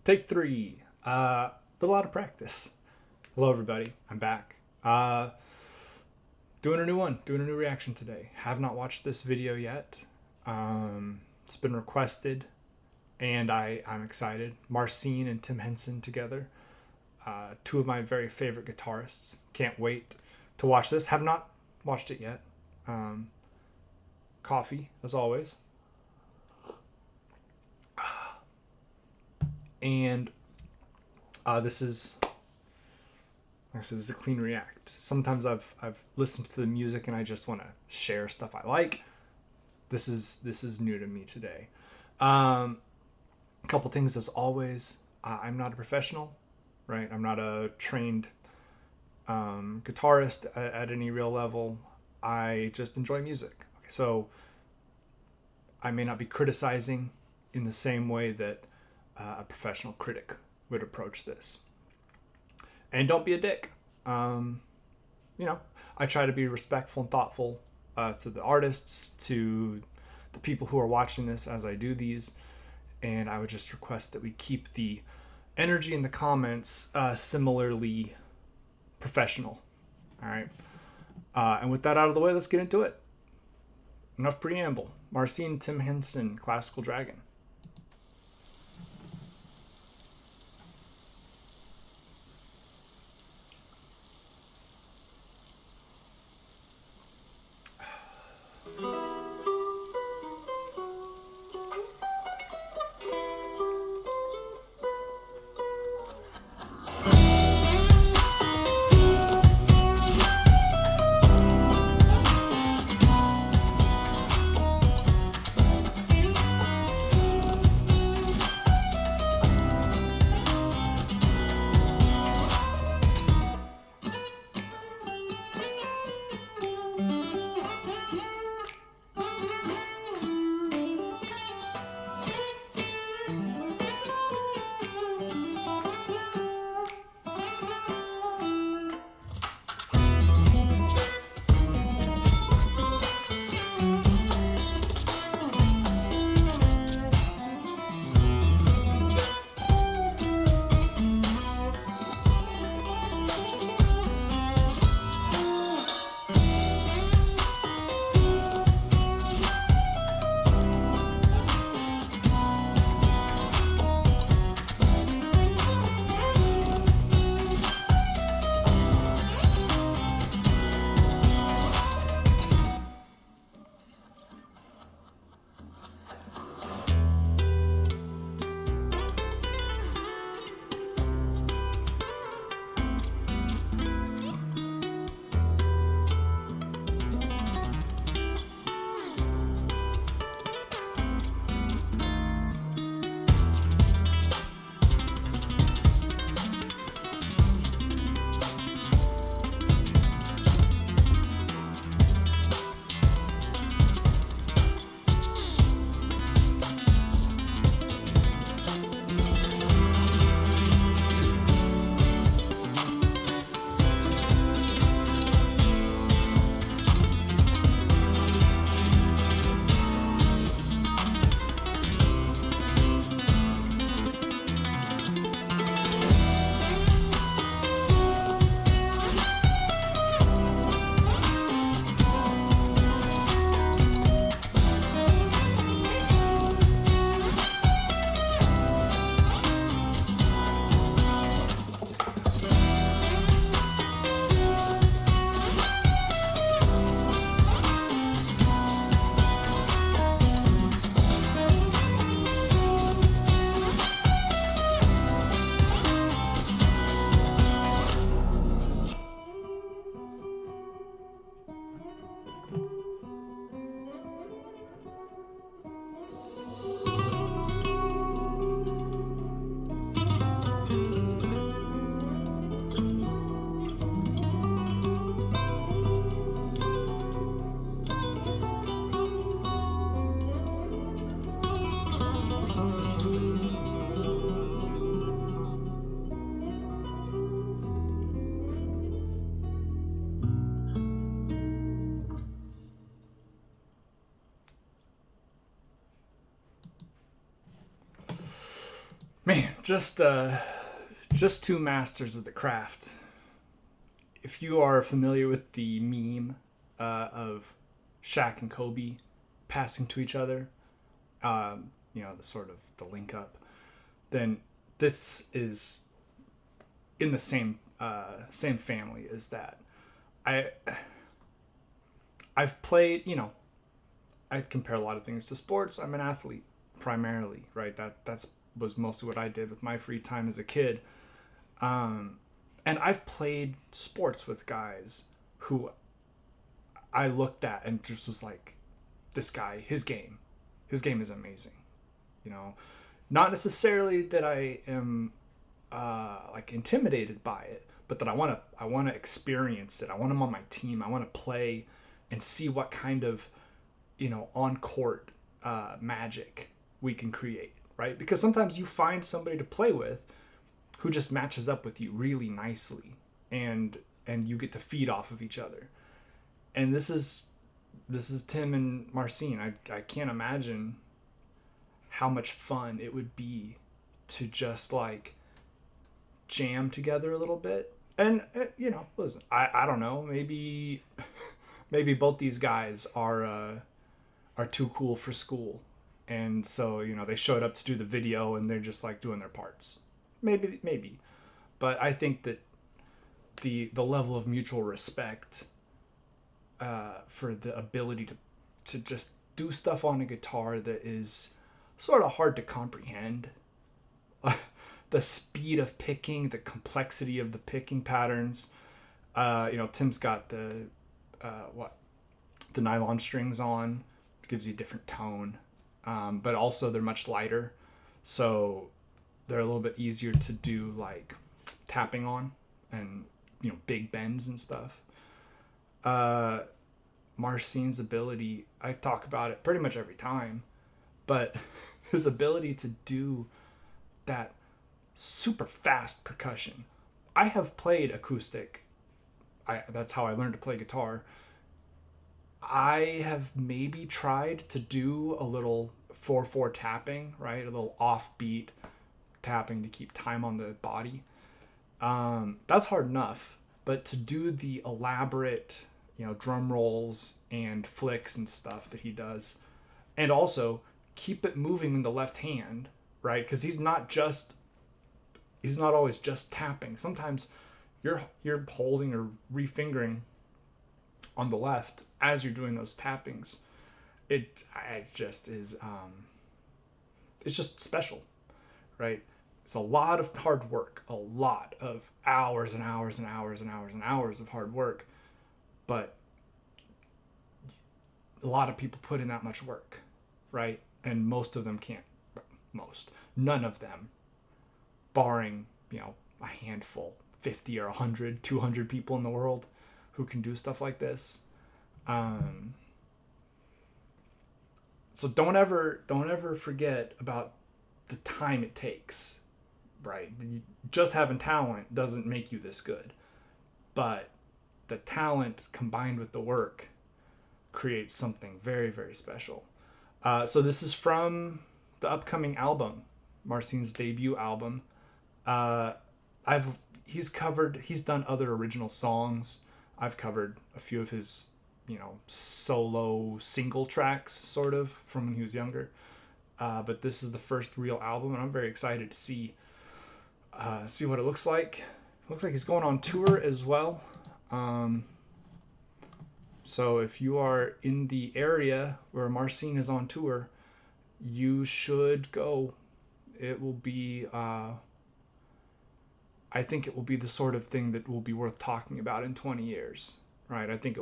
Take three. Little out of practice. Hello, everybody. I'm back. Doing a new one. Doing a new reaction today. Have not watched this video yet. It's been requested, and I'm excited. MARCIN and HENSON together. Two of my very favorite guitarists. Can't wait to watch this. Have not watched it yet. Coffee, as always. And this is, like I said, this is a clean react. Sometimes I've listened to the music and I just want to share stuff I like. This is new to me today. A couple things as always. I'm not a professional, right? I'm not a trained guitarist at any real level. I just enjoy music. Okay, so I may not be criticizing in the same way that a professional critic would approach this. And don't be a dick. I try to be respectful and thoughtful to the artists, to the people who are watching this as I do these. And I would just request that we keep the energy in the comments similarly professional. All right. And with that out of the way, let's get into it. Enough preamble. MARCIN, HENSON, Classical Dragon. Man, just two masters of the craft. If you are familiar with the meme of Shaq and Kobe passing to each other, the sort of the link up, then this is in the same family as that. I've played, I compare a lot of things to sports. I'm an athlete primarily, right? That's was mostly what I did with my free time as a kid. And I've played sports with guys who I looked at and just was like, this guy, his game is amazing. Not necessarily that I am like intimidated by it, but that I want to experience it. I want him on my team. I want to play and see what kind of on court magic we can create, right? Because sometimes you find somebody to play with who just matches up with you really nicely, and you get to feed off of each other. And this is Tim and Marcin. I can't imagine how much fun it would be to just like jam together a little bit. And listen, I don't know, maybe both these guys are too cool for school, and so they showed up to do the video and they're just like doing their parts. Maybe, but I think that the level of mutual respect for the ability to just do stuff on a guitar that is sort of hard to comprehend. The speed of picking, the complexity of the picking patterns. Tim's got the nylon strings on, gives you a different tone, but also they're much lighter, so they're a little bit easier to do like tapping on, and big bends and stuff. Marcin's ability, I talk about it pretty much every time, but his ability to do that super fast percussion. I have played acoustic. That's how I learned to play guitar. I have maybe tried to do a little 4/4 tapping, right? A little offbeat tapping to keep time on the body. That's hard enough, but to do the elaborate, drum rolls and flicks and stuff that he does, and also keep it moving in the left hand, right? Because he's not always just tapping. Sometimes you're holding or refingering on the left as you're doing those tappings. It just is it's just special, right? It's a lot of hard work, a lot of hours and hours and hours and hours and hours of hard work, but a lot of people put in that much work, right? And most of them can't. None of them, barring a handful, 50 or 100, 200 people in the world who can do stuff like this. So don't ever forget about the time it takes, right? Just having talent doesn't make you this good, but the talent combined with the work creates something very, very special. So this is from the upcoming album, Marcin's debut album. He's done other original songs. I've covered a few of his, solo single tracks, sort of, from when he was younger. But this is the first real album, and I'm very excited to see what it looks like. It looks like he's going on tour as well. So if you are in the area where Marcin is on tour, you should go. It will be, I think it will be the sort of thing that will be worth talking about in 20 years, right? I think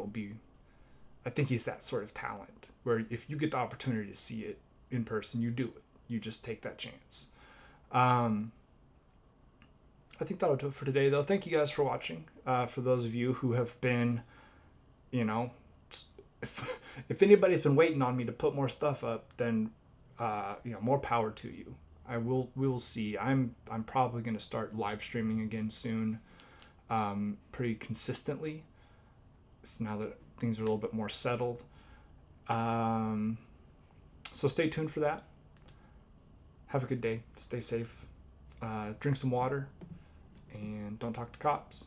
he's that sort of talent where if you get the opportunity to see it in person, you do it. You just take that chance. I think that'll do it for today, though. Thank you guys for watching. For those of you who have been, if anybody's been waiting on me to put more stuff up, then more power to you. We will see. I'm probably going to start live streaming again soon, pretty consistently. It's now that things are a little bit more settled. So stay tuned for that. Have a good day. Stay safe. drink some water, and don't talk to cops.